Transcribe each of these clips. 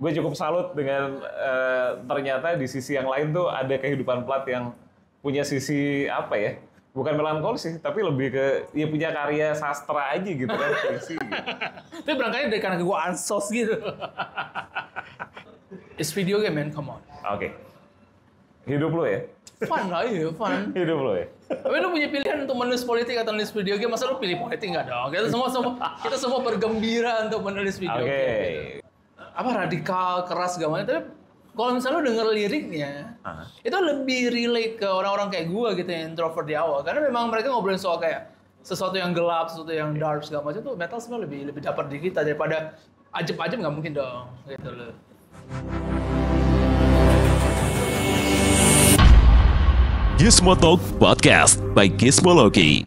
gue cukup salut dengan ternyata di sisi yang lain tuh ada kehidupan plat yang punya sisi apa ya? Bukan melankolis sih, tapi lebih ke ya punya karya sastra aja gitu kan, puisi gitu. Tapi berangkatnya dari karena gue ansos gitu. It's video game, man, come on. Oke. Hidup lo ya? Fun lah, iya, fun. Hidup lo ya? Tapi lu punya pilihan untuk menulis politik atau menulis video game, masa lu pilih politik nggak dong? Kita semua bergembira untuk menulis video game. Gitu. Apa radikal, keras, segala macam, tapi kalau misalnya lu denger liriknya, itu lebih relate ke orang-orang kayak gue gitu yang introvert di awal. Karena memang mereka ngobrolin soal kayak sesuatu yang gelap, sesuatu yang dark, segala macam tuh metal sebenarnya lebih dapat di kita daripada ajeb-ajeb nggak mungkin dong, gitu loh. Gizmo Talk Podcast by Gizmology.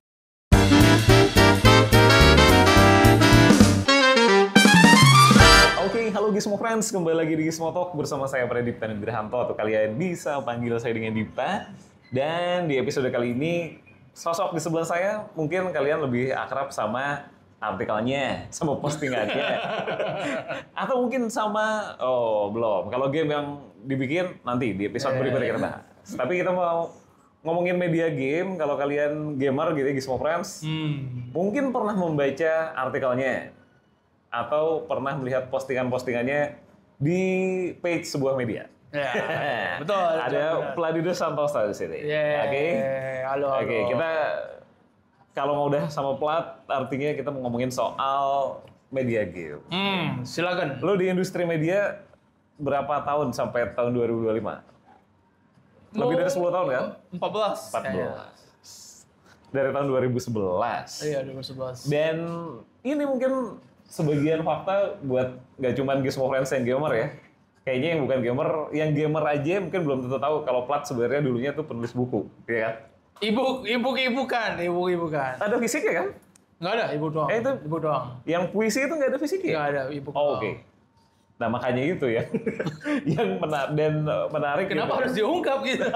Halo Gizmo Friends, kembali lagi di Gizmo Talk bersama saya Pradipta Nugrahanto atau kalian bisa panggil saya dengan Dipta. Dan di episode kali ini, sosok di sebelah saya mungkin kalian lebih akrab sama artikelnya, sama postingannya. Atau mungkin sama, belum. Kalau game yang dibikin nanti di episode berikutnya kita bahas. Tapi kita mau ngomongin media game, kalau kalian gamer gitu ya Gizmo Friends, mungkin pernah membaca artikelnya. Atau pernah melihat postingan-postingannya di page sebuah media. Ya, betul. Ada Pladido Santosa di sini. Oke. Halo. Oke, kita kalau mau udah sama Plat, artinya kita mau ngomongin soal media game. Silakan. Lo di industri media berapa tahun sampai tahun 2025? Lebih dari 10 tahun kan? 14. 14. Dari tahun 2011. Iya, 2011. Dan ini mungkin sebagian fakta buat nggak cuma Gizmo Friends yang gamer ya. Kayaknya yang bukan gamer, yang gamer aja mungkin belum tentu tahu kalau Plat sebenarnya dulunya tuh penulis buku, ya kan? Ibu kan. Ada fisiknya kan? Nggak ada, ibu doang. Itu ibu doang. Yang puisi itu nggak ada fisiknya? Nggak ada, ibu doang. Oh, oke. Nah makanya itu ya, yang menarik. Kenapa gitu. harus diungkap gitu?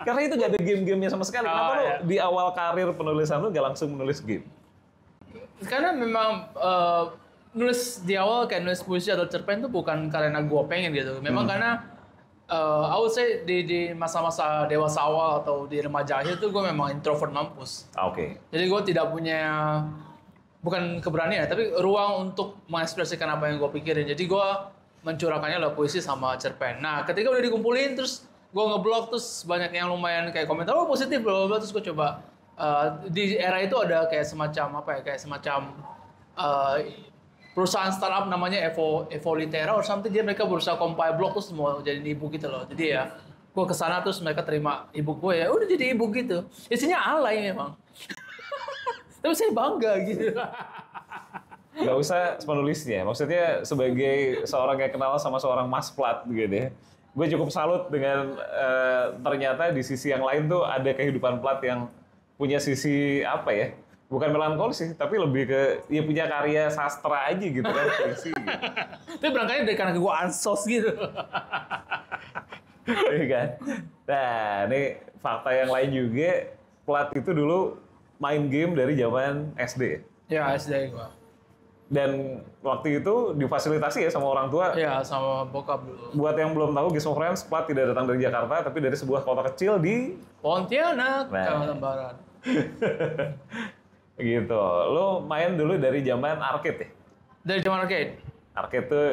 Karena itu nggak ada game-gamenya sama sekali. Kenapa lo di awal karir penulisan lo nggak langsung menulis game? Karena memang nulis di awal kayak nulis puisi atau cerpen itu bukan karena gue pengen gitu. Memang karena I would say di masa-masa dewasa awal atau di remaja akhir tuh gue memang introvert mampus. Oke. Jadi gue tidak punya, bukan keberanian tapi ruang untuk mengekspresikan apa yang gue pikirin. Jadi gue mencurahkannya lewat puisi sama cerpen. Nah ketika udah dikumpulin terus gue ngeblog terus banyak yang lumayan kayak komentar, oh positif bla bla, terus gue coba. Di era itu ada kayak semacam perusahaan startup namanya Evo Litera or something. Jadi mereka berusaha compile blog terus mau jadi ebook gitu loh. Jadi ya gue kesana terus mereka terima ebook gue ya udah jadi ebook gitu. Isinya alay memang. Tapi saya bangga gitu. Gak usah penulisnya, maksudnya sebagai seorang yang kenal sama seorang Mas Plat gitu ya. Gue cukup salut dengan ternyata di sisi yang lain tuh ada kehidupan Plat yang punya sisi apa ya? Bukan melankolis sih, tapi lebih ke ya punya karya sastra aja gitu kan, puisi gitu. Tapi berangkatnya dari karena gue ansos gitu. Iya kan? Nah, ini fakta yang lain juga, Plat itu dulu main game dari zaman SD. Ya, SD gue. Dan waktu itu difasilitasi ya sama orang tua. Iya, sama bokap dulu. Buat yang belum tahu, Gizmo Friends, Plat tidak datang dari Jakarta, tapi dari sebuah kota kecil di Pontianak, Kalimantan Barat. Gitu. Lo main dulu dari zaman arcade ya? Dari zaman arcade. Arcade tuh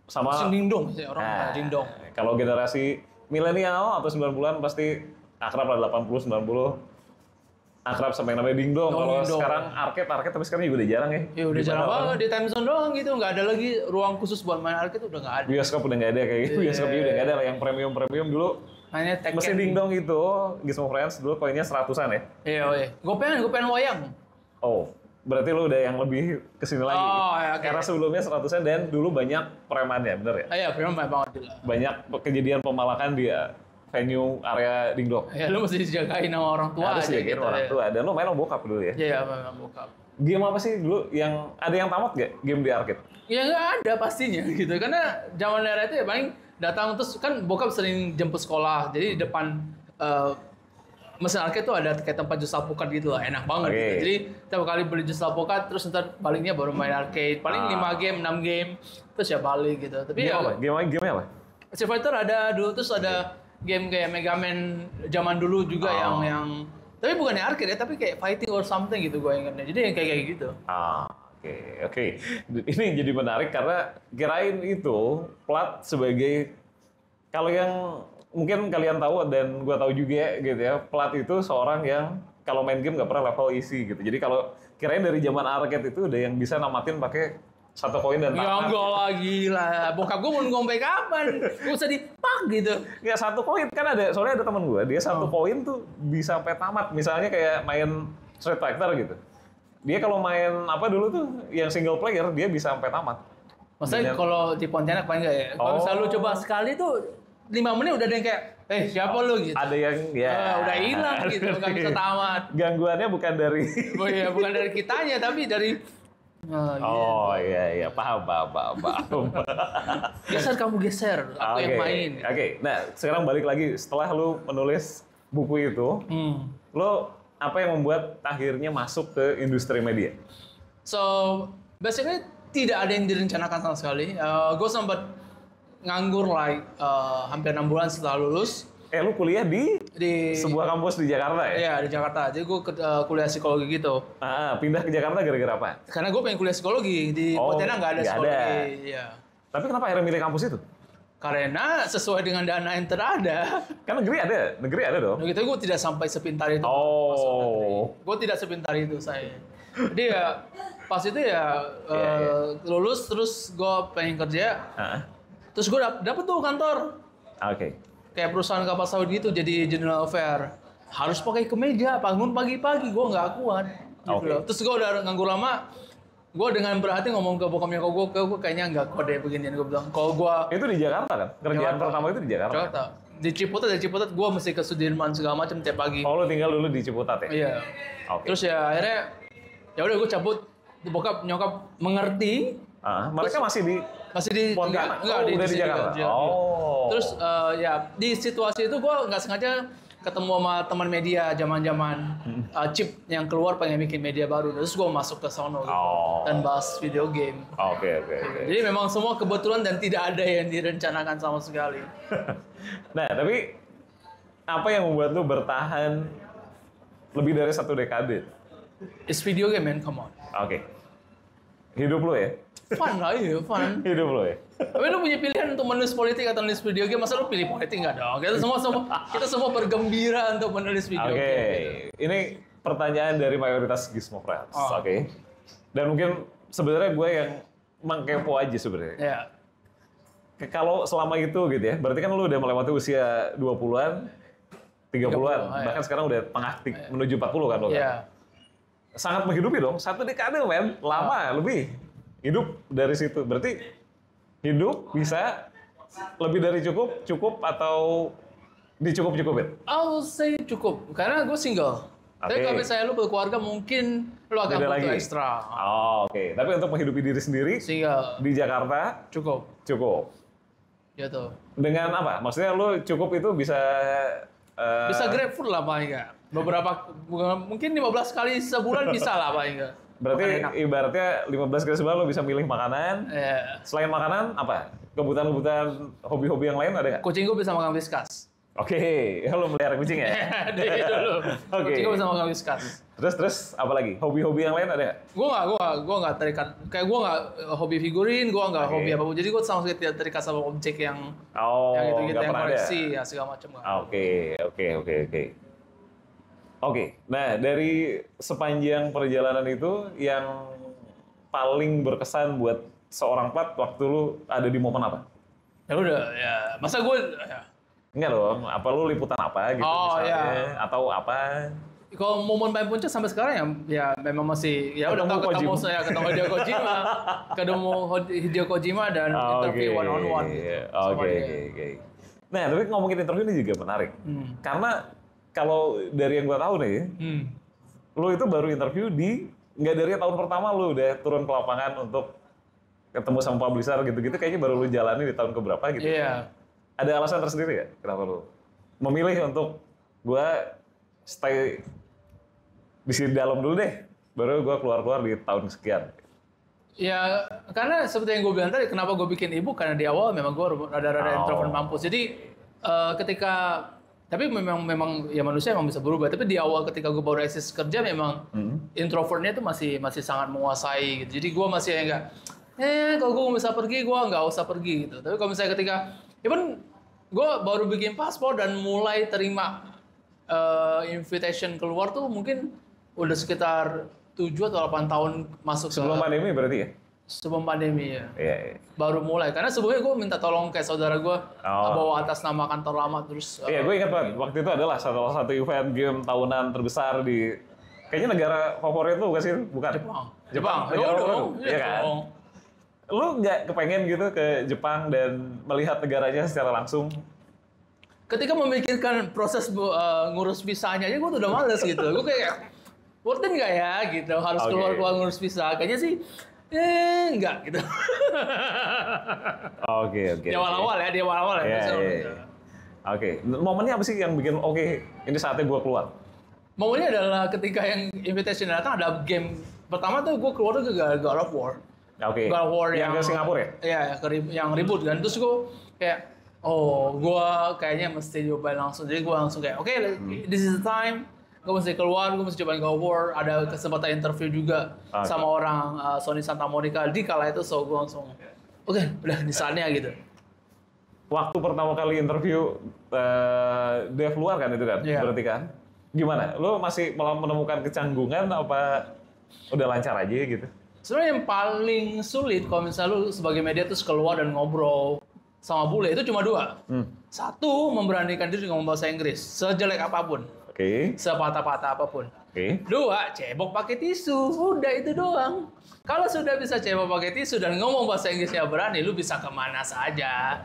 sama Dingdong sih orang Dingdong. Kalau generasi milenial atau 90-an pasti akrab lah 80 90. Akrab sama yang namanya Dingdong. Kalau sekarang arcade tapi sekarang juga udah jarang ya. Ya udah jarang banget, di time zone doang gitu, nggak ada lagi ruang khusus buat main arcade, udah nggak ada. Bioskop udah nggak ada kayak gitu. Bioskop udah nggak ada lah, yang premium dulu. Mainnya Tekken. Mesin Dingdong itu, Gizmo Friends dulu koinnya 100-an ya? Iya. Gue pengen wayang. Oh, berarti lu udah yang lebih kesini lagi. Oh, ya, okay. Karena sebelumnya 100-an dan dulu banyak premannya, bener ya? Iya, preman banyak banget gila. Banyak kejadian pemalakan di venue area Dingdong. Ya, lu mesti dijagain sama orang tua harus aja dijagain gitu. Orang tua. Dan lu main sama bokap dulu ya? Iya, memang bokap. Game apa sih dulu yang ada yang tamat gak game di arcade? Ya nggak ada pastinya gitu, karena zaman era itu ya paling datang terus kan bokap sering jemput sekolah, jadi di depan mesin arcade tuh ada kayak tempat jus alpukat gitu lah, enak banget gitu. Jadi tiap kali beli jus alpukat terus ntar baliknya baru main arcade. Paling 5 game, 6 game terus ya balik gitu. Tapi Game ya apa? Game apa? Street Fighter ada dulu, terus ada game kayak Mega Man zaman dulu juga yang tapi bukannya arcade ya, tapi kayak fighting or something gitu gue ingatnya. Jadi yang kayak gitu. Oke. Ini jadi menarik karena kirain itu plat sebagai, kalau yang mungkin kalian tahu dan gue tahu juga gitu ya, plat itu seorang yang kalau main game nggak pernah level easy gitu. Jadi kalau kirain dari zaman arcade itu ada yang bisa namatin pakai 1 koin dan Ya enggak lah, gila. Bokap gue mau ngombe kapan? Gue usah dipak gitu. Ya 1 koin kan ada, soalnya ada teman gue, dia 1 koin tuh bisa sampai tamat. Misalnya kayak main Street Fighter gitu. Dia kalau main apa dulu tuh yang single player dia bisa sampai tamat. Maksudnya kalau di Pontianak paling enggak ya? Kalau misalnya lu coba sekali tuh 5 menit udah ada yang kayak, siapa lu gitu. Ada yang udah hilang gitu, nggak bisa tamat. Gangguannya bukan dari Bukan dari kitanya, tapi dari iya, paham. Geser kamu geser, aku yang main. Oke. Nah, sekarang balik lagi setelah lu menulis buku itu, lu apa yang membuat akhirnya masuk ke industri media? So, basically tidak ada yang direncanakan sama sekali. Gue sempat nganggur hampir 6 bulan setelah lulus. Lu kuliah di sebuah kampus di Jakarta ya? Iya, di Jakarta. Jadi gue kuliah psikologi gitu. Pindah ke Jakarta gara-gara apa? Karena gue pengen kuliah psikologi. Di Pontianak nggak ada psikologi. Iya. Tapi kenapa akhirnya milih kampus itu? Karena sesuai dengan dana yang terada. Kan negeri ada dong. Gitu gue tidak sampai sepintar itu. Gue tidak sepintar itu saya. Jadi ya pas itu ya lulus terus gue pengen kerja. Terus gue dapet tuh kantor. Oke. Kayak perusahaan kapal Saudi itu jadi general affair. Harus pakai kemeja, bangun pagi-pagi, gue nggak kuat. Gitu loh. Terus gue udah nganggur lama, gue dengan berhati ngomong ke bokapnya gue kayaknya nggak kuat deh beginian. Gue bilang, kalau gue... Itu di Jakarta kan? Kerjaan pertama itu di Jakarta? Jakarta. Di Ciputat gue mesti ke Sudirman segala macam tiap pagi. Lu tinggal dulu di Ciputat ya? Iya. Terus ya akhirnya, ya udah gue cabut. Bokap nyokap mengerti. Mereka masih di Pontianak? Enggak, di Jakarta. Terus ya di situasi itu gue nggak sengaja ketemu sama teman media zaman-zaman Chip yang keluar pengen bikin media baru. Terus gue masuk ke sono gitu, dan bahas video game. Oke. Jadi memang semua kebetulan dan tidak ada yang direncanakan sama sekali. Nah, tapi apa yang membuat lu bertahan lebih dari 1 dekade? It's video game, man, come on. Oke. Hidup lu ya? Fun lah, iya, fun. Hidup lu ya? Tapi lu punya pilihan untuk menulis politik atau menulis video game, masa lu pilih politik nggak dong? Kita semua bergembira untuk menulis video game. Oke, ini pertanyaan dari mayoritas Gizmo Friends. Oke. Dan mungkin sebenarnya gue yang mengkepo aja sebenarnya. Iya. Kalau selama itu gitu ya, berarti kan lu udah melewati usia 20-an, 30-an, bahkan sekarang udah tengah menuju 40 kan lo kan? Iya. Sangat menghidupi dong, 1 dekade men, lama lebih. Hidup dari situ, berarti hidup bisa lebih dari cukup atau dicukup-cukupin? I'll say cukup, karena gue single. Tapi kalau misalnya lu berkeluarga mungkin lu akan butuh ekstra. Oke. Tapi untuk menghidupi diri sendiri single di Jakarta cukup. Gitu. Dengan apa? Maksudnya lu cukup itu bisa bisa GrabFood lah paling enggak. Mungkin 15 kali sebulan bisa lah paling enggak. Berarti ibaratnya 15 kali sebulan lo bisa milih makanan. Selain makanan apa? Kebutuhan hobi-hobi yang lain ada nggak? Kucing gue bisa makan Whiskas. Oke, lo melihara kucing ya? Dari dulu. Kucing gue bisa makan Whiskas. Terus apa lagi? Hobi-hobi yang lain ada nggak? Gue nggak terikat. Kayak gue nggak hobi figurin, gue nggak hobi apapun. Jadi gue sama sekali tidak terikat sama objek yang gitu-gitu, yang koleksi ya segala macam. Oke, nah dari sepanjang perjalanan itu yang paling berkesan buat seorang plat waktu lu ada di momen apa? Ya udah, ya masa gue ya. Enggak dong, apa lu liputan apa gitu misalnya, atau apa? Kalau momen paling puncak sampai sekarang ya memang masih ya udah ketemu Hideo Kojima, Hideo Kojima dan interview one on one. Oke. Nah, tapi ngomongin interview ini juga menarik, karena kalau dari yang gue tahu nih, lu itu baru interview nggak dari tahun pertama lu udah turun ke lapangan untuk ketemu sama publisher gitu-gitu, kayaknya baru lu jalani di tahun keberapa gitu. Iya. Ada alasan tersendiri ya kenapa lu memilih untuk gue stay di sini dalam dulu deh, baru gue keluar di tahun sekian. Ya, karena seperti yang gue bilang tadi, kenapa gue bikin ebook, karena di awal memang gue rada-rada introvert mampus. Jadi ketika, tapi memang ya manusia memang bisa berubah. Tapi di awal ketika gue baru eksis kerja, memang introvertnya itu masih sangat menguasai gitu. Jadi gue masih enggak, kalau gue bisa pergi, gue nggak usah pergi gitu. Tapi kalau misalnya ketika, even gue baru bikin paspor dan mulai terima invitation keluar tuh mungkin udah sekitar 7 atau 8 tahun masuk sebelum pandemi berarti ya? Sebelum pandemi ya. Iya. Baru mulai. Karena sebelumnya gue minta tolong kayak saudara gue bawa atas nama kantor lama terus. Iya, gue ingat banget. Waktu itu adalah salah satu event game tahunan terbesar di kayaknya negara favorit lu bukan sih? Bukan. Jepang. Negara Dong. favorit, iya kan? Lu nggak kepengen gitu ke Jepang dan melihat negaranya secara langsung? Ketika memikirkan proses ngurus visanya aja gue tuh udah males gitu. Gue kayak worth it nggak ya gitu, harus keluar ngurus visa. Kayaknya sih enggak gitu. Oke. Di awal-awal ya. Oke. Momennya apa sih yang bikin ini saatnya gue keluar? Momennya adalah ketika yang invitation datang, ada game pertama tuh gue keluar tuh ke God of War. Oke. God of War yang ke Singapura ya? Iya, yang ribut kan. Terus gue kayak, gue kayaknya mesti cobain langsung. Jadi gue langsung kayak, this is the time. Gue mesti keluar, gue mesti cobain God of War. Ada kesempatan interview juga sama orang Sony Santa Monica. Di kala itu, so gue langsung, udah di saatnya gitu. Waktu pertama kali interview, Dev luar kan itu kan? Yeah. Berarti kan? Gimana? Lu masih menemukan kecanggungan apa udah lancar aja gitu? Sebenarnya yang paling sulit kalau misalnya lu sebagai media terus keluar dan ngobrol sama bule itu cuma 2. Satu, memberanikan diri ngomong bahasa Inggris sejelek apapun. Sepatah-patah apapun. 2, cebok pakai tisu. Udah itu doang. Kalau sudah bisa cebok pakai tisu dan ngomong bahasa Inggrisnya berani, lu bisa kemana saja.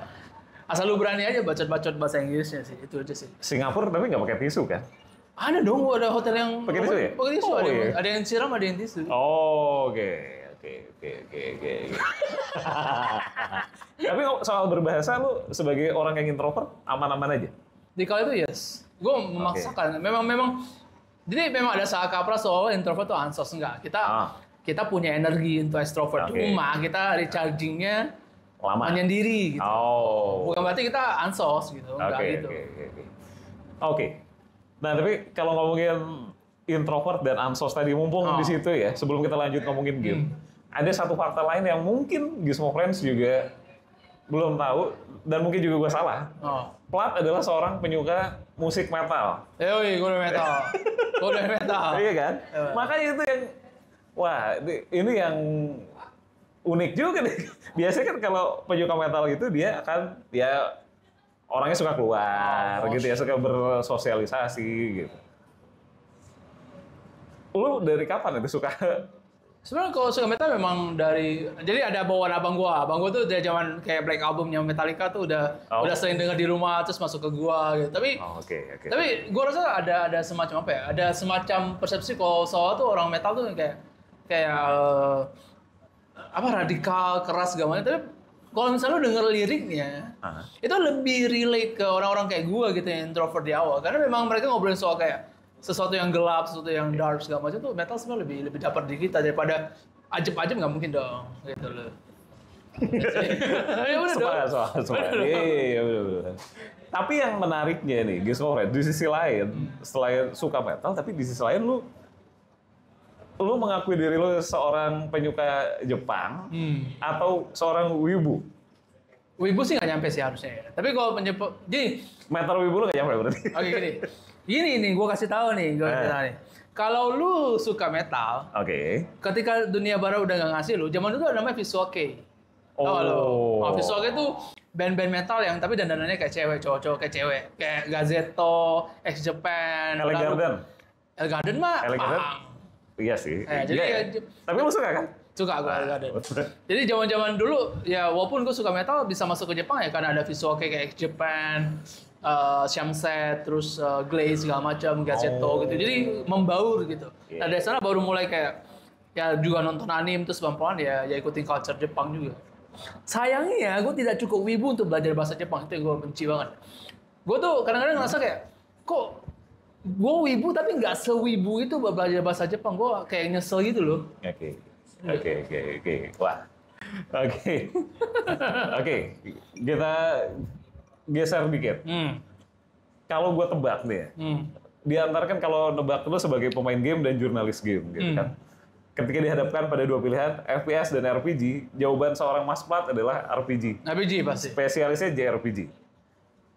Asal lu berani aja bacot-bacot bahasa Inggrisnya sih. Itu aja sih. Singapura tapi nggak pakai tisu kan? Ada dong, ada hotel yang pakai tisu ya? Pakai tisu, ada yang siram, ada yang tisu. Oke. Tapi soal berbahasa, lu sebagai orang yang introvert aman-aman aja? Di kala itu yes, gue memaksakan. Memang. Jadi memang ada saat kaprah soal introvert tuh ansos enggak. Kita punya energi untuk extrovert. Cuma kita rechargingnya lama menyendiri gitu. Bukan berarti kita ansos gitu, enggak gitu. Oke. Nah, tapi kalau ngomongin introvert dan ansos tadi, mumpung di situ ya, sebelum kita lanjut ngomongin game, ada satu fakta lain yang mungkin Gizmo Friends juga belum tahu, dan mungkin juga gue salah. Plat adalah seorang penyuka musik metal. Gue udah metal. Iya kan? Makanya itu yang, ini yang unik juga nih. Biasanya kan kalau penyuka metal gitu, dia akan, orangnya suka keluar, gitu ya, suka bersosialisasi gitu. Lu dari kapan itu suka? Sebenarnya kalau suka metal memang jadi ada bawaan abang gua tuh dari zaman kayak Black Albumnya Metallica tuh udah sering denger di rumah terus masuk ke gua gitu. Tapi tapi gua rasa ada semacam apa ya? Ada semacam persepsi kalau soal tuh orang metal tuh kayak radikal, keras segala macam. Tapi kalau misalnya lu denger liriknya, itu lebih relate ke orang-orang kayak gua gitu yang introvert di awal. Karena memang mereka ngobrolin soal kayak sesuatu yang gelap, sesuatu yang dark segala macam tuh metal sebenarnya lebih dapat di kita daripada ajeb-ajeb nggak mungkin dong gitu loh. Ya udah dong. Iya, benar. Tapi yang menariknya nih, Gizmo Friends, di sisi lain, selain suka metal, tapi di sisi lain lu mengakui diri lu seorang penyuka Jepang atau seorang wibu? Wibu sih nggak nyampe sih harusnya ya. Tapi kalau gini, metal wibu lu nggak nyampe berarti? Oke, gini nih, gue kasih tahu nih. Kalau lu suka metal, ketika dunia baru udah nggak ngasih lu, zaman dulu ada namanya Visual Kei. Visual Kei itu band-band metal yang tapi dandanannya kayak cewek, cowok-cowok kayak cewek, kayak Gazetto, X Japan, Elgarden mah. Iya sih. Tapi lu suka kan? Suka gue Elgarden. Jadi zaman-zaman dulu ya walaupun gue suka metal bisa masuk ke Jepang ya karena ada Visual Kei kayak X Japan, Shamset, terus Glaze segala macam, Gazetto gitu. Jadi membaur gitu. Nah dari sana baru mulai kayak ya juga nonton anime terus pelan-pelan ya ikutin culture Jepang juga. Sayangnya gue tidak cukup wibu untuk belajar bahasa Jepang, itu yang gue benci banget. Gue tuh kadang-kadang ngerasa kayak kok Gue wibu tapi nggak sewibu itu belajar bahasa Jepang. Gue kayak nyesel gitu loh. Oke. Wah. Oke. Oke. Kita geser dikit. Kalau gue tebak nih, diantarkan kalau nebak lu sebagai pemain game dan jurnalis game, gitu kan? Ketika dihadapkan pada dua pilihan FPS dan RPG, jawaban seorang Mas Plat adalah RPG. RPG pasti. Spesialisnya JRPG.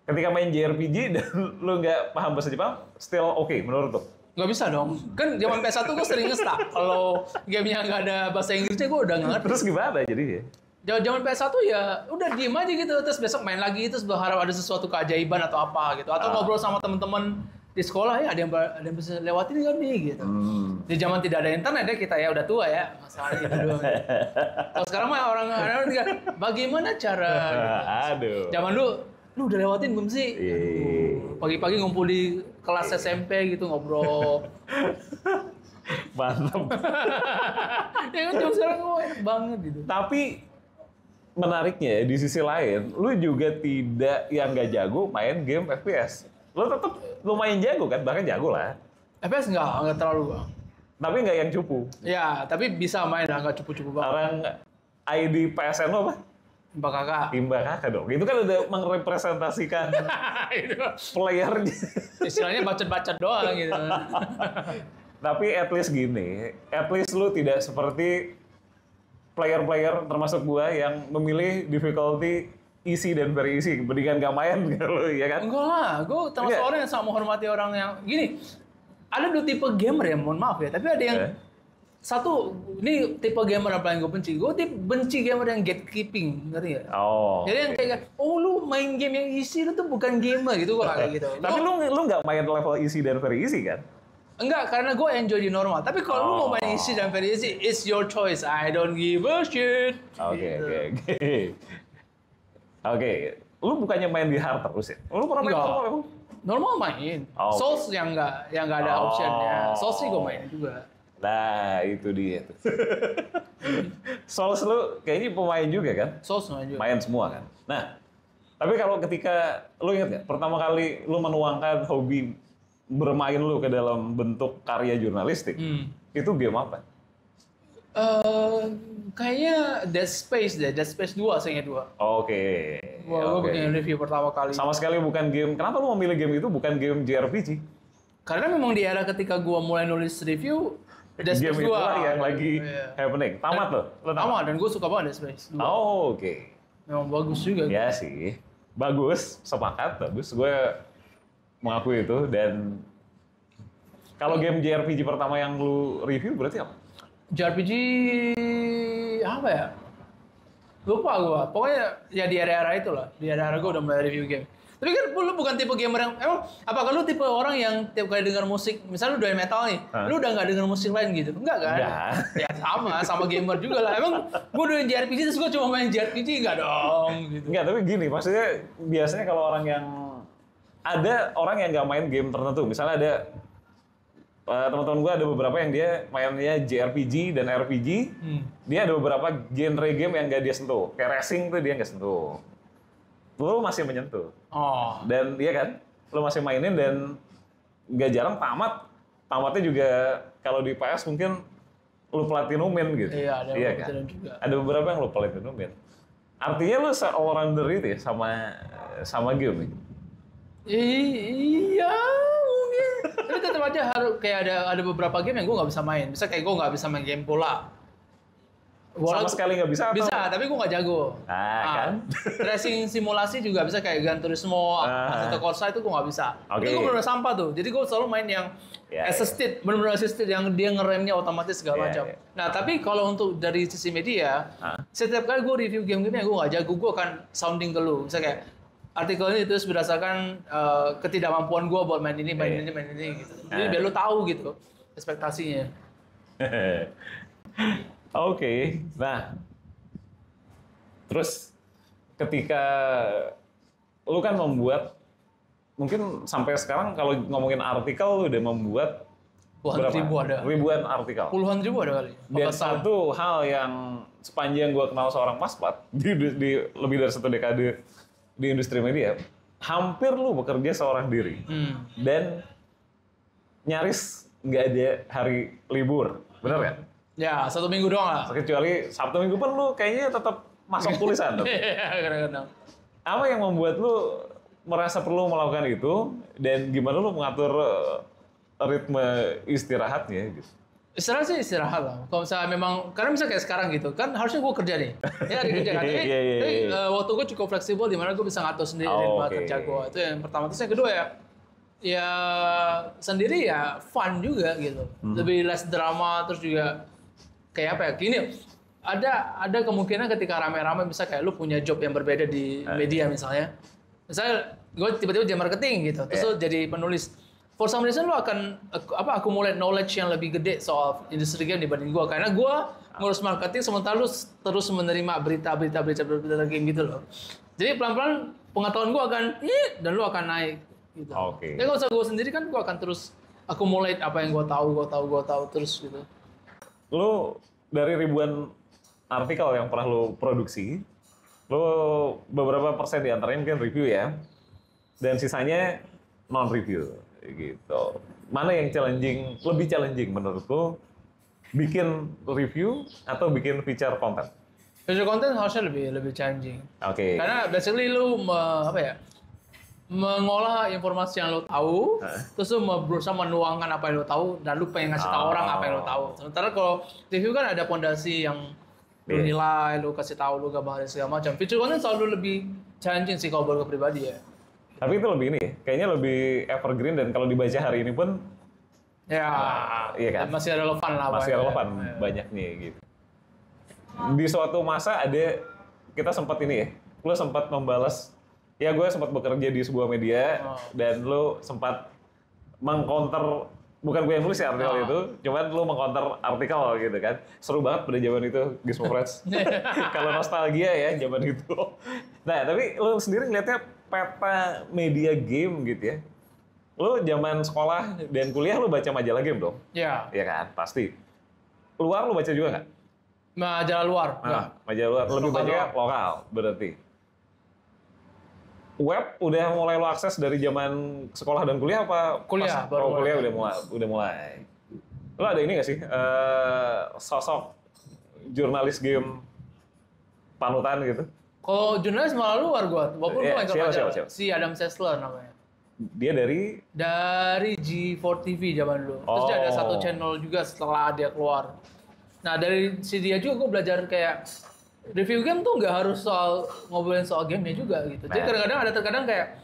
Ketika main JRPG dan lu nggak paham bahasa Jepang, still oke menurut lu? Nggak bisa dong. Kan zaman PS1 gue sering nge-stuck. Kalau gamenya nggak ada bahasa Inggrisnya gue udah nggak ngerti. Terus gimana jadinya? Zaman PS1 ya udah diem aja gitu. Terus besok main lagi, terus berharap ada sesuatu keajaiban atau apa gitu. Atau ngobrol sama teman-teman di sekolah, ya ada yang bisa lewatin kan nih gitu. Di zaman tidak ada internet ya kita ya udah tua ya. Masalahnya gitu doang. Kalau sekarang mah orang bagaimana cara Aduh. Zaman dulu, lu udah lewatin belum sih? Pagi-pagi ngumpul di kelas SMP gitu ngobrol. Mantap. Ya kan zaman sekarang gue enak banget gitu. Tapi menariknya di sisi lain, lu juga tidak yang nggak jago main game FPS. Lu tetap lumayan jago kan, bahkan jago lah. FPS nggak terlalu bang. Tapi nggak yang cupu. Ya, tapi bisa main lah, nggak cupu-cupu banget. Sekarang ID PSN lu apa? Mbak kakak. Timba kakak dong. Itu kan udah merepresentasikan playernya. Istilahnya bacot-bacot doang gitu. Tapi at least gini, at least lu tidak seperti player-player termasuk gua yang memilih difficulty easy dan very easy. Mendingan gak main kalau ya kan? Enggak lah, gue termasuk orang yang sangat menghormati orang yang gini. Ada dua tipe gamer ya, mohon maaf ya. Tapi ada yang satu, ini tipe gamer yang paling gue benci. Gue benci gamer yang gatekeeping, ngerti nggak? Oh. Jadi yang kayak, oh lu main game yang easy, lu tuh bukan gamer gitu, gue kayak gitu. Tapi lu nggak main level easy dan very easy kan? Enggak, karena gue enjoy di normal. Tapi kalau lu mau main easy dan very easy, it's your choice. I don't give a shit. Oke. Lu bukannya main di hard terus ya? Lu pernah main normal emang? Normal main. Souls yang nggak ada optionnya. Souls sih gue main juga. Nah, itu dia tuh. Souls lu kayaknya pemain juga kan? Souls main juga. Main semua kan? Nah, tapi kalau ketika, lu ingat gak? Pertama kali lu menuangkan hobi bermain lu ke dalam bentuk karya jurnalistik, itu game apa? Kayaknya Dead Space deh. Dead Space 2, saya ingat 2. Oke. Gue bikin review pertama kali. Sama sekali bukan game, kenapa lu memilih game itu bukan game JRPG? Karena memang di era ketika gue mulai nulis review, Dead Space Game 2 itulah yang lagi happening. Tamat lo? Tamat, dan gue suka banget Dead Space 2. Oh, oke. Memang bagus juga. Ya sih. Bagus, sepakat, bagus. Gue mengakui itu. Dan kalau game JRPG pertama yang lu review berarti apa? JRPG apa ya? Lupa gue. Pokoknya ya di era-era itulah. Di era-era gue udah mulai review game. Tapi kan lu bukan tipe gamer yang... Emang apakah lu tipe orang yang tiap kali dengar musik, misalnya lu doyan metal nih, lu udah nggak dengar musik lain gitu? Enggak kan? Enggak. Ya sama gamer juga lah. Emang gue doyan JRPG terus gue cuma main JRPG? Enggak dong. Gitu. Enggak, tapi gini, maksudnya biasanya kalau orang yang... Ada orang yang nggak main game tertentu. Misalnya ada... teman-teman gue ada beberapa yang dia mainnya JRPG dan RPG. Dia ada beberapa genre game yang nggak dia sentuh. Kayak racing tuh dia nggak sentuh. Lu masih menyentuh. Oh. Dan iya kan, lu masih mainin dan nggak jarang tamat. Tamatnya juga kalau di PS mungkin lu platinumin gitu. Iya, ada kan? juga. Ada beberapa yang lu platinumin. Artinya lu all-rounder itu ya sama game. Iya, mungkin. Tapi tetap aja harus kayak ada beberapa game yang gue nggak bisa main. Bisa kayak gue nggak bisa main game bola. Sama sekali nggak bisa? Bisa, tapi gue nggak jago. Kan? Racing simulasi juga bisa kayak Gran Turismo, Assetto Corsa itu gue nggak bisa. Okay. Itu gue bener-bener sampah tuh. Jadi gue selalu main yang assisted, bener-bener assisted yang dia ngeremnya otomatis segala macam. Nah, tapi kalau untuk dari sisi media, setiap kali gue review game-game yang gue nggak jago, gue akan sounding ke lu. Misalnya kayak artikelnya itu berdasarkan ketidakmampuan gue buat main ini gitu. Jadi biar lu tahu gitu ekspektasinya. Oke, nah terus ketika lu kan membuat, mungkin sampai sekarang kalau ngomongin artikel lu udah membuat ribuan artikel. Puluhan ribu ada kali. Dan satu hal yang sepanjang gua kenal seorang Mas Plat di lebih dari 1 dekade di industri media, hampir lu bekerja seorang diri. Dan nyaris nggak ada hari libur, bener nggak? Ya, 1 minggu doang lah. Kecuali Sabtu Minggu pun lu kayaknya tetap masuk tulisan. Iya, kadang-kadang. Apa yang membuat lu merasa perlu melakukan itu dan gimana lu mengatur ritme istirahatnya gitu? Istirahat sih istirahat lah. Kalau misalnya memang, karena misalnya kayak sekarang gitu, kan harusnya gue kerja nih. Ya ada kerja kan. Tapi waktu gue cukup fleksibel di mana gue bisa ngatur sendiri ritme kerja gue. Itu yang pertama. Terus yang kedua ya sendiri ya fun juga gitu. Lebih less drama, terus juga kayak apa ya, gini, ada kemungkinan ketika rame-rame bisa kayak lu punya job yang berbeda di media misalnya gue tiba-tiba jadi marketing gitu, terus lu jadi penulis, for some reason lu akan accumulate knowledge yang lebih gede soal industri game dibanding gue, karena gue ngurus marketing sementara lu terus menerima berita game gitu loh. Jadi pelan-pelan pengetahuan gue akan dan lu akan naik gitu. Jadi kalau gue sendiri kan gue akan terus accumulate apa yang gue tahu terus gitu. Lu dari ribuan artikel yang pernah lu produksi, lu beberapa persen diantaranya mungkin review ya, dan sisanya non review gitu. Mana yang lebih challenging menurut lu, bikin review atau bikin feature content? Feature content harusnya lebih challenging. Karena basically lu mengolah informasi yang lo tahu, terus lo berusaha menuangkan apa yang lo tahu, dan lo pengen ngasih tahu orang apa yang lo tahu. Sementara kalau review kan ada pondasi yang lo nilai, lo kasih tahu, lo gambarin segala macam. Feature content selalu lebih challenging sih kalau buat gue pribadi ya. Tapi itu lebih kayaknya lebih evergreen, dan kalau dibaca hari ini pun iya kan? Masih relevan lah. Masih relevan banyak nih gitu. Di suatu masa kita sempat lo sempat membalas. Ya, gue sempat bekerja di sebuah media dan lu sempat mengcounter, bukan gue yang nulis ya artikel itu, cuman lu mengcounter artikel gitu kan. Seru banget pada zaman itu, Gizmo Friends. Kalau nostalgia ya zaman itu. Nah, tapi lu sendiri ngeliatnya peta media game gitu ya. Lu zaman sekolah dan kuliah lu baca majalah game dong? Iya. Iya kan, pasti. Luar lu baca juga nggak? Majalah luar, enggak. Majalah luar, lebih banyak lokal berarti. Web udah mulai lo akses dari zaman sekolah dan kuliah apa? Kuliah, kuliah udah mulai. Lo ada ini nggak sih sosok jurnalis game panutan gitu? Kalau jurnalis malah luar gua, walaupun gua nggak siapa? Si Adam Sessler namanya. Dia dari G4 TV zaman dulu. Terus dia ada satu channel juga setelah dia keluar. Nah dari si dia juga gua belajar kayak review game tuh nggak harus ngobrolin soal gamenya juga gitu. Jadi kadang-kadang kayak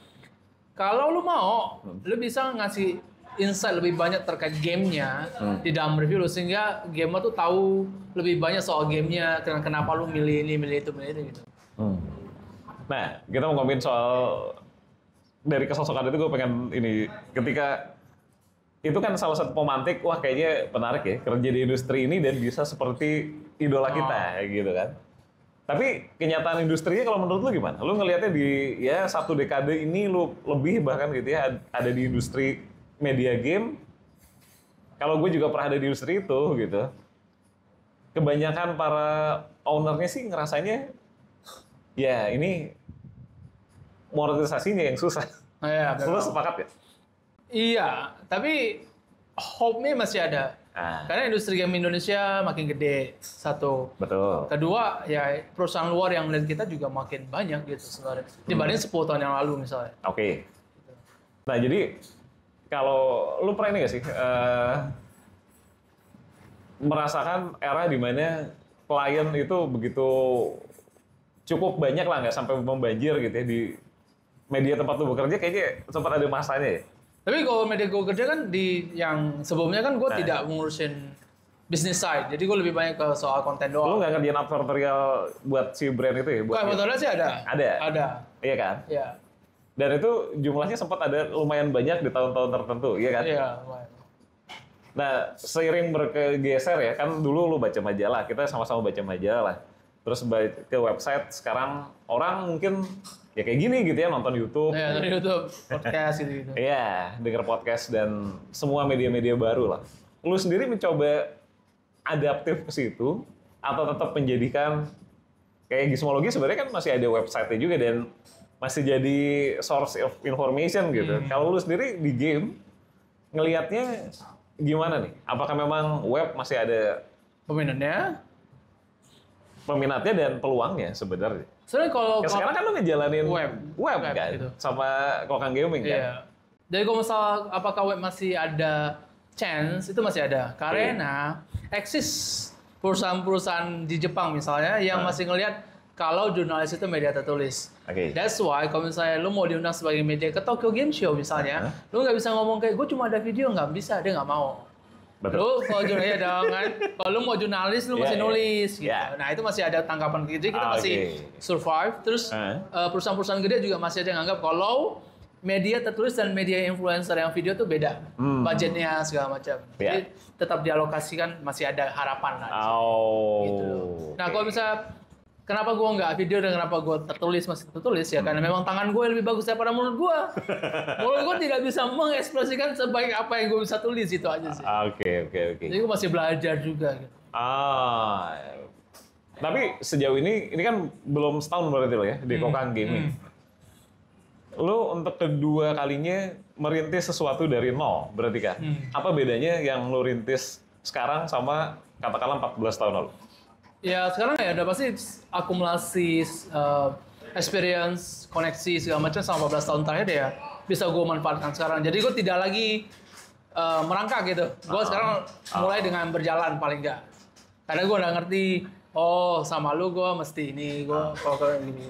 kalau lu mau, lu bisa ngasih insight lebih banyak terkait gamenya di dalam review lu, sehingga gamer tuh tahu lebih banyak soal gamenya, kenapa lu milih ini, milih itu gitu. Nah, kita mau ngomongin soal dari kesosokan itu, gue pengen ini, ketika itu kan salah satu pemantik, wah kayaknya menarik ya kerja di industri ini dan bisa seperti idola kita gitu kan. Tapi kenyataan industrinya kalau menurut lu gimana? Lu ngelihatnya di satu dekade ini lu lebih bahkan gitu ya ada di industri media game. Kalau gue juga pernah ada di industri itu gitu. Kebanyakan para ownernya sih ngerasanya ya ini monetisasinya yang susah. Lu sepakat ya? Iya, tapi hope-nya masih ada. Karena industri game Indonesia makin gede, satu. Betul. Kedua, ya perusahaan luar yang melihat kita juga makin banyak gitu sebenarnya. Dibanding 10 tahun yang lalu misalnya. Oke. Nah, jadi kalau lu pernah ini nggak sih merasakan era di mana klien itu begitu cukup banyak lah, nggak sampai membanjir gitu ya di media tempat lu bekerja, kayaknya sempat ada masanya ya? Tapi kalau media gue kerja kan di yang sebelumnya kan gue tidak mengurusin business side, jadi gue lebih banyak ke soal konten doang. Lu nggak ngerjain advertorial buat si brand itu ya? Buat advertorial sih ada. Ada. Iya kan? Iya. Dan itu jumlahnya sempat ada lumayan banyak di tahun-tahun tertentu, iya kan? Iya. Nah, seiring bergeser ya, kan dulu lu baca majalah, kita sama-sama baca majalah. Terus ke website, sekarang orang mungkin ya kayak gini gitu ya, nonton YouTube. Iya, nonton YouTube, podcast gitu. Iya, denger podcast dan semua media-media baru lah. Lu sendiri mencoba adaptif ke situ atau tetap menjadikan kayak Gizmologi sebenarnya kan masih ada website-nya juga dan masih jadi source of information gitu. Kalau lu sendiri di game ngelihatnya gimana nih? Apakah memang web masih ada peminatnya dan peluangnya sebenarnya? Sebenarnya kalau sekarang kan lu ngejalanin web kan, gitu. sama Kokang Gaming kan? Iya. Jadi kalau misalnya apakah web masih ada chance, itu masih ada. Karena eksis perusahaan-perusahaan di Jepang misalnya yang masih ngelihat kalau jurnalis itu media tertulis. That's why kalau misalnya lu mau diundang sebagai media ke Tokyo Game Show misalnya, lu nggak bisa ngomong kayak gue cuma ada video, nggak bisa, dia nggak mau. Betul. Lu kalau jurnalis kan, kalau lu mau jurnalis lu masih nulis gitu. Nah itu masih ada tanggapan gitu, kita masih survive. Terus perusahaan-perusahaan gede juga masih ada yang anggap kalau media tertulis dan media influencer yang video tuh beda, budgetnya segala macam. Jadi tetap dialokasikan, masih ada harapan lah. Gitu. Nah kalau misalnya kenapa gue nggak video dan kenapa gue masih tertulis ya karena memang tangan gue lebih bagus daripada mulut gue. Mulut gue tidak bisa mengekspresikan sebaik apa yang gue bisa tulis, itu aja sih. Oke. Jadi gue masih belajar juga. Gitu. Tapi sejauh ini kan belum setahun berarti lo ya di Kokang Gaming. Lo untuk kedua kalinya merintis sesuatu dari nol berarti kan? Apa bedanya yang lo rintis sekarang sama katakanlah 14 tahun lalu? Ya sekarang ya udah pasti akumulasi experience, koneksi segala macam sama 14 tahun terakhir ya bisa gue manfaatkan sekarang. Jadi gue tidak lagi merangkak gitu. Gue sekarang mulai dengan berjalan paling enggak. Karena gue udah ngerti, sama lu gue mesti ini, gue kalau gini.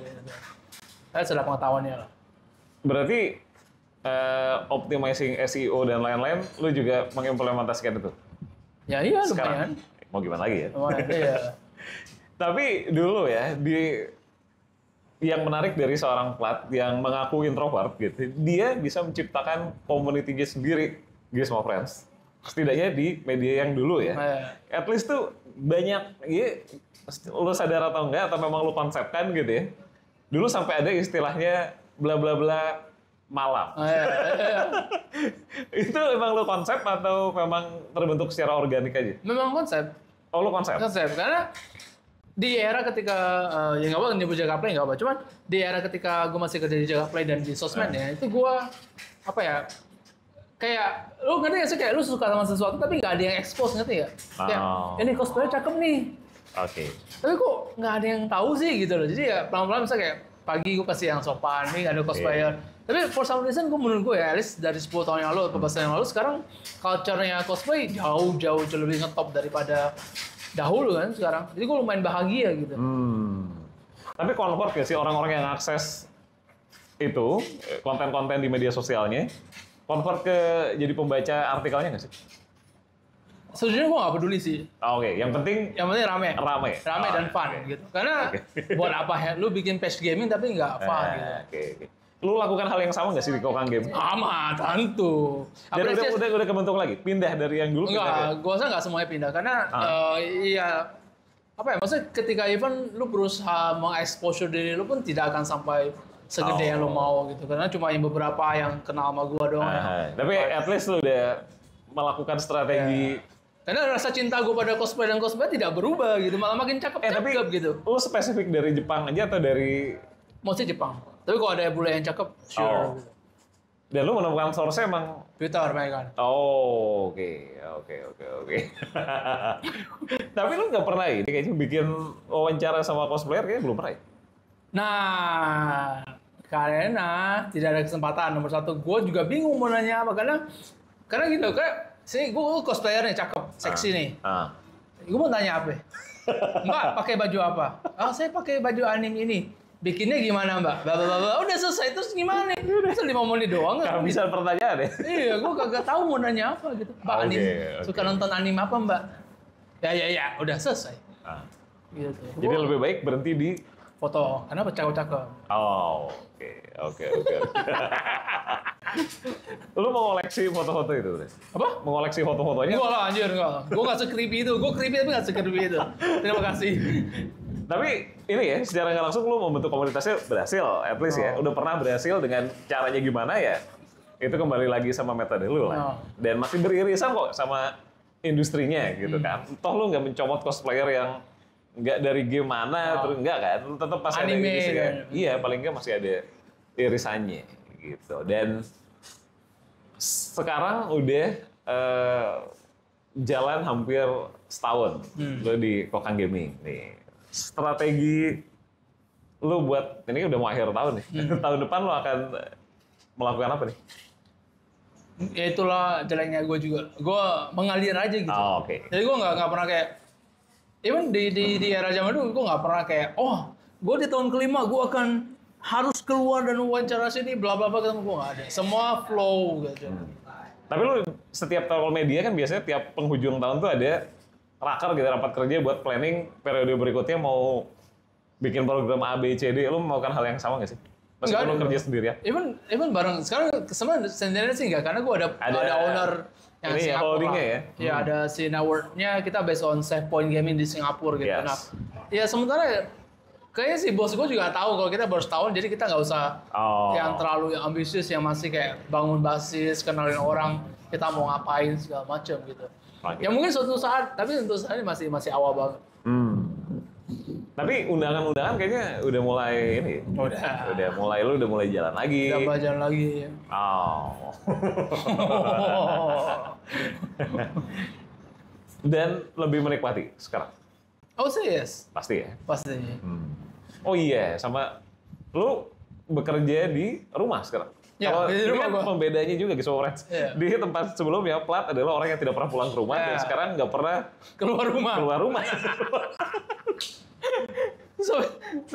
Saya sudah pengetahuannya lah. Berarti optimizing SEO dan lain-lain, lu juga mengimplementasikan itu? Ya iya sekarang, lumayan. Mau gimana lagi ya? Lumayan, iya. Tapi dulu ya, yang menarik dari seorang plat yang mengaku introvert gitu, dia bisa menciptakan community-nya sendiri, Gizmo Friends. Setidaknya di media yang dulu ya. At least tuh banyak, ya, lu sadar atau enggak, atau memang lu konsepkan gitu ya. Dulu sampai ada istilahnya bla bla bla malam. Itu memang lu konsep atau memang terbentuk secara organik aja? Memang konsep. Oh, lu konsep? Konsep, karena di era ketika, ya nggak apa nyebut Jagaplay nggak apa, cuman di era ketika gue masih kerja di Jagaplay dan di sosmed ya, itu gue, kayak, lu ngerti gak sih, kayak lu suka sama sesuatu tapi nggak ada yang expose, ngerti gak? Kayak, ini cosplay cakep nih. Tapi kok nggak ada yang tahu sih gitu loh, jadi ya pelan-pelan misalnya kayak, pagi gue kasih yang sopan, nih ada cosplayer. Tapi for some reason menurut gue ya, at least dari 10 tahun yang lalu, 15 tahun yang lalu, sekarang culture-nya cosplay jauh lebih ngetop daripada dahulu kan sekarang. Jadi gue lumayan bahagia gitu. Tapi convert gak sih orang-orang yang akses itu, konten-konten di media sosialnya, convert ke jadi pembaca artikelnya nggak sih? Sejujurnya gue nggak peduli sih. Oke. Yang penting rame dan fun gitu. Karena buat apa ya, lu bikin page gaming tapi nggak fun gitu. Oke. Lu lakukan hal yang sama nggak sih di Kokang Game? Amat, tentu. Dan udah kebentuk lagi? Pindah dari yang dulu? Enggak, gue rasa nggak semuanya pindah. Karena, maksudnya ketika event lu berusaha mengexposure diri lu pun tidak akan sampai segede yang lu mau gitu. Karena cuma yang beberapa yang kenal sama gue doang. Tapi at least lu udah melakukan strategi. Karena rasa cinta gue pada cosplay dan cosplay tidak berubah gitu. Malah makin cakep gitu. Lu spesifik dari Jepang aja atau dari... Mostly Jepang. Tapi kalau ada bule yang cakep, sure. Dan lu menemukan source-nya emang Twitter, kan? Oke. Tapi lu nggak pernah ini kayaknya bikin wawancara sama cosplayer kayaknya belum pernah ya? Nah, karena tidak ada kesempatan. Nomor satu, gue juga bingung mau nanya apa. Karena gitu, sini gue cosplayer nih, cakep, seksi nih. Gue mau tanya apa? Mbak, pakai baju apa? Saya pakai baju anime ini. Bikinnya gimana mbak? Udah selesai, terus gimana nih? Masa 5 menit doang? Gak bisa pertanyaan ya? Iya, gue kagak tahu mau nanya apa gitu. Mbak anime, suka nonton anime apa mbak? Ya, udah selesai. Gitu. Jadi lebih baik berhenti di foto, karena cakep-cakep. Oke. Lu mau koleksi foto-foto itu? Apa? Mau koleksi foto-fotonya? Enggak lah, anjir, enggak. Gue nggak se-creepy itu. Gue creepy tapi nggak se-creepy itu. Terima kasih. Tapi ini ya, secara nggak langsung lu membentuk komunitasnya berhasil, at least ya. Udah pernah berhasil dengan caranya gimana ya. Itu kembali lagi sama metode lu lah. Dan masih beririsan kok sama industrinya gitu kan. Toh lu nggak mencomot cosplayer yang nggak dari game mana, terus nggak kan. Lu tetap masih anime, ada industri kan. Iya, paling nggak masih ada irisannya gitu. Dan sekarang udah jalan hampir setahun lo di Kokang Gaming nih. Strategi lo buat ini udah mau akhir tahun nih. Tahun depan lo akan melakukan apa nih? Ya itulah jeleknya gue juga. Gue mengalir aja gitu. Oh, oke. Jadi gue nggak pernah kayak, even di era zaman dulu gue nggak pernah kayak, oh gue di tahun kelima gue akan harus keluar dan wawancara sini bla bla bla, gue nggak ada. Semua flow gitu. Tapi lu setiap tahun media kan biasanya tiap penghujung tahun tuh ada raker gitu, rapat kerja buat planning periode berikutnya mau bikin program A, B, C, D. Lu melakukan hal yang sama nggak sih? Meskipun lu kerja sendirian? Even bareng. Sekarang sebenarnya sendirian sih nggak, karena gue ada owner yang ini ya, Singapura. holdingnya ya? Ya ada si networknya, kita based on Save Point Gaming di Singapura gitu. Yes. Nah, ya sementara kayaknya si bos gue juga tahu kalau kita baru setahun, jadi kita nggak usah yang terlalu ambisius, yang masih kayak bangun basis, kenalin orang, kita mau ngapain segala macam gitu. Ya mungkin suatu saat, tapi untuk saat ini masih awal banget. Tapi undangan-undangan kayaknya udah mulai ini. Lu udah mulai jalan lagi. Udah jalan lagi. Ya. Dan lebih menikmati sekarang. Oh yes. Pasti ya? Pasti. Oh iya, sama lu bekerja di rumah sekarang. Ya, kalau di ini rumah kan gua. pembedanya juga gitu, Friends. Yeah. Di tempat sebelumnya, Plat adalah orang yang tidak pernah pulang ke rumah, dan sekarang nggak pernah keluar rumah. So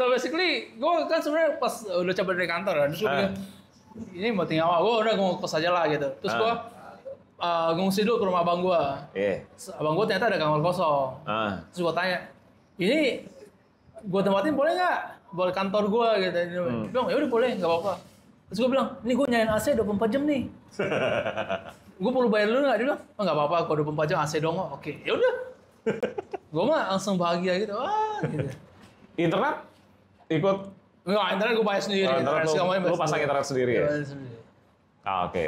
basically, gue kan sebenarnya pas udah cabut dari kantor kan, terus gue bilang, ini mau tinggal apa? Gue udah mau kos aja lah gitu. Terus gue ngungsi dulu ke rumah abang gue. Abang gue ternyata ada kamar kosong. Terus gue tanya, ini gue tempatin boleh nggak? Boleh kantor gue gitu. Dia bilang, ya udah boleh, nggak apa-apa. Terus gue bilang, ini gue nyalain AC 24 jam nih. Gue perlu bayar dulu nggak? Dia bilang, oh nggak apa-apa, kalau 24 jam AC dong. Oke, ya udah. Gue mah langsung bahagia gitu. Wah, gitu. Internet ikut? Enggak, internet gue bayar sendiri. Internet lu pasang internet sendiri ya? Oke.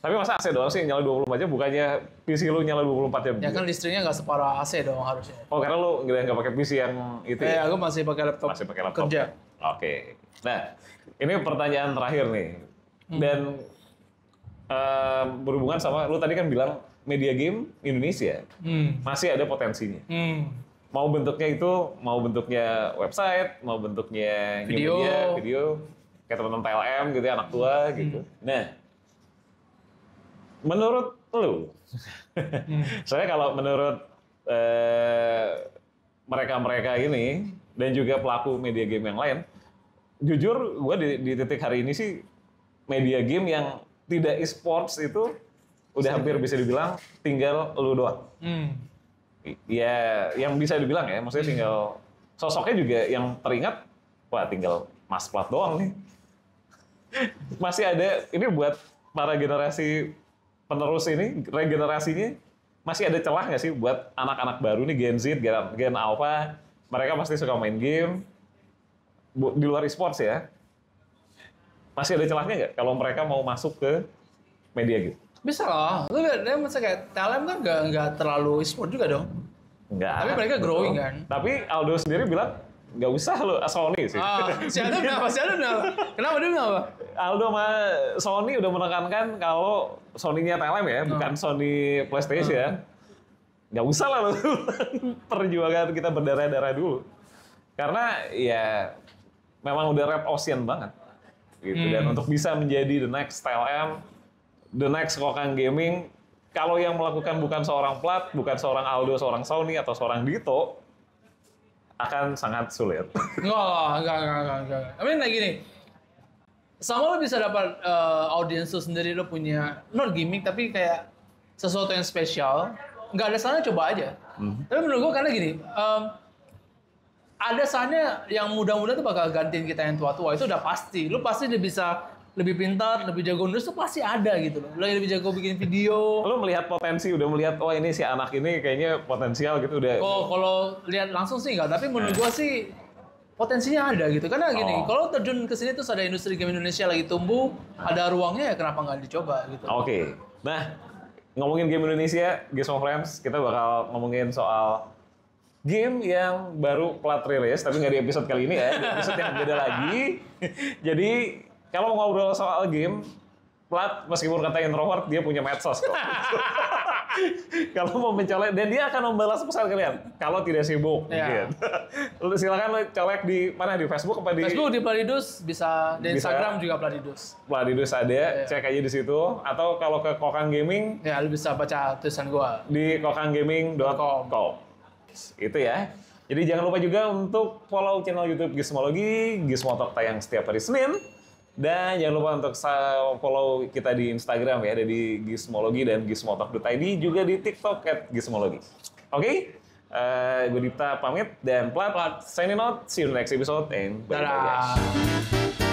Tapi masa AC doang sih nyala 24 jam, bukannya PC lu nyala 24 jam? Ya kan listriknya nggak separah AC dong harusnya. Oh, karena lu nggak pakai PC yang itu ya? Aku masih pakai laptop. Kerja. Oke. Nah, ini pertanyaan terakhir nih. Dan berhubungan sama, lu tadi kan bilang media game Indonesia masih ada potensinya. Mau bentuknya website, mau bentuknya video, kayak teman-teman TLM gitu ya, anak tua gitu. Nah, menurut lu, soalnya kalau menurut mereka ini dan juga pelaku media game yang lain, jujur gue di titik hari ini sih media game yang tidak e-sports itu udah hampir bisa dibilang tinggal lu doang. Ya, yang bisa dibilang ya, maksudnya tinggal sosoknya juga yang teringat, wah tinggal Mas Plat doang nih. Masih ada, ini buat para generasi penerus ini, regenerasinya, masih ada celah nggak sih buat anak-anak baru nih, Gen Z, Gen Alpha, mereka pasti suka main game, di luar e-sports ya. Masih ada celahnya nggak kalau mereka mau masuk ke media gitu? Bisa lah. Lu lihat, dia masa kayak TLM kan nggak terlalu e-sport juga dong. Enggak. Tapi mereka growing kan. Tapi Aldo sendiri bilang, nggak usah lo, Sony sih. Si Aldo kenapa? Kenapa dia kenapa? Aldo sama Sony udah menekankan kalau Sony-nya TLM ya, bukan Sony PlayStation. Nggak usah lah lo, perjuangan kita berdarah-darah dulu. Karena ya memang udah red ocean banget. Gitu. Dan untuk bisa menjadi the next TLM, the next Kokang Gaming, kalau yang melakukan bukan seorang Plat, bukan seorang Aldo, seorang Sony, atau seorang Dito, akan sangat sulit. Enggak. I mean like gini, sama lo bisa dapat audiens lo sendiri, lo punya, not gimmick, tapi kayak sesuatu yang spesial, nggak ada salahnya coba aja. Tapi menurut gue karena gini, ada saatnya yang muda-muda tuh bakal gantiin kita yang tua-tua, itu udah pasti. Lo pasti udah bisa lebih pintar, lebih jago nulis tuh pasti ada gitu loh. Lo yang lebih jago bikin video. Lo melihat potensi, udah melihat, oh ini si anak ini kayaknya potensial gitu udah. Kalau lihat langsung sih enggak, tapi menurut gua sih potensinya ada gitu. Karena gini, kalau terjun ke sini terus ada industri game Indonesia lagi tumbuh, ada ruangnya ya kenapa nggak dicoba gitu. Oke. Nah, ngomongin game Indonesia, Games of Friends, kita bakal ngomongin soal game yang baru Plat rilis, tapi nggak di episode kali ini ya, di episode yang beda lagi. Jadi kalau mau ngobrol soal game, Plat, meskipun kata introvert, dia punya medsos kok. Kalau mau mencolek, dan dia akan membalas pesan kalian kalau tidak sibuk. Ya. Gitu. Silakan lo colek di mana, di Facebook apa di Facebook di Pladidus, bisa di Bisa. Instagram juga Pladidus. Pladidus ada, cek aja di situ. Atau kalau ke Kokang Gaming Ya, lu bisa baca tulisan gua. di kokanggaming.com. Itu ya. Jadi jangan lupa juga untuk follow channel YouTube Gizmologi, Gizmotalk tayang setiap hari Senin. Dan jangan lupa untuk follow kita di Instagram ya, ada di Gizmologi dan gizmotalk.id, juga di TikTok @gizmologi. Oke? Gue Dipta pamit dan Plat signing out. See you in the next episode and bye-bye guys. Dadah.